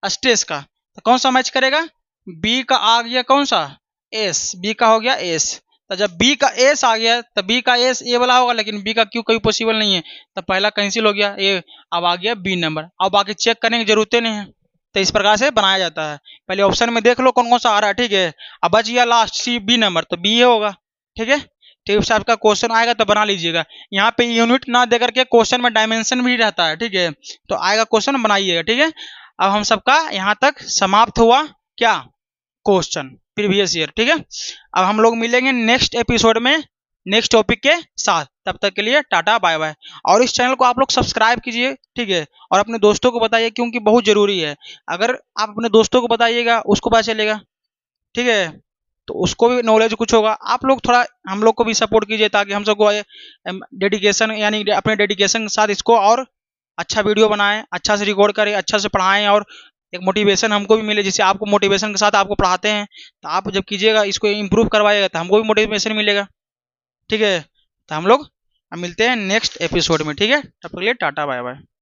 स्ट्रेस का। तो कौन सा मैच करेगा, बी का आ गया कौन सा, एस, बी का हो गया एस। तो जब बी का एस आ गया तो बी का एस ए वाला होगा, लेकिन बी का क्यू कभी पॉसिबल नहीं है, तो पहला कैंसिल हो गया ए। अब आ गया बी नंबर। अब बाकी चेक करने की जरूरत नहीं है। तो इस प्रकार से बनाया जाता है। पहले ऑप्शन में देख लो कौन कौन सा आ रहा है, ठीक है। अब बच गया लास्ट सी बी नंबर, तो बी होगा, ठीक है। तो इस टाइप का क्वेश्चन आएगा तो बना लीजिएगा। यहाँ पे यूनिट ना देकर के क्वेश्चन में डायमेंशन भी रहता है, ठीक है। तो आएगा क्वेश्चन बनाइएगा, ठीक है। अब हम सबका यहाँ तक समाप्त हुआ क्या, क्वेश्चन प्रीवियस ईयर, ठीक है। अब हम लोग मिलेंगे नेक्स्ट एपिसोड में नेक्स्ट टॉपिक के साथ। तब तक के लिए टाटा बाय बाय। और इस चैनल को आप लोग सब्सक्राइब कीजिए, ठीक है। और अपने दोस्तों को बताइए, क्योंकि बहुत जरूरी है। अगर आप अपने दोस्तों को बताइएगा उसको पता चलेगा, ठीक है, तो उसको भी नॉलेज कुछ होगा। आप लोग थोड़ा हम लोग को भी सपोर्ट कीजिए, ताकि हम सबको डेडिकेशन यानी अपने डेडिकेशन के साथ इसको और अच्छा वीडियो बनाएं, अच्छा से रिकॉर्ड करें, अच्छा से पढ़ाएं, और एक मोटिवेशन हमको भी मिले। जैसे आपको मोटिवेशन के साथ आपको पढ़ाते हैं, तो आप जब कीजिएगा इसको इम्प्रूव करवाइएगा तो हमको भी मोटिवेशन मिलेगा, ठीक है। तो हम लोग मिलते हैं नेक्स्ट एपिसोड में, ठीक है। तब तक के लिए टाटा बाय बाय।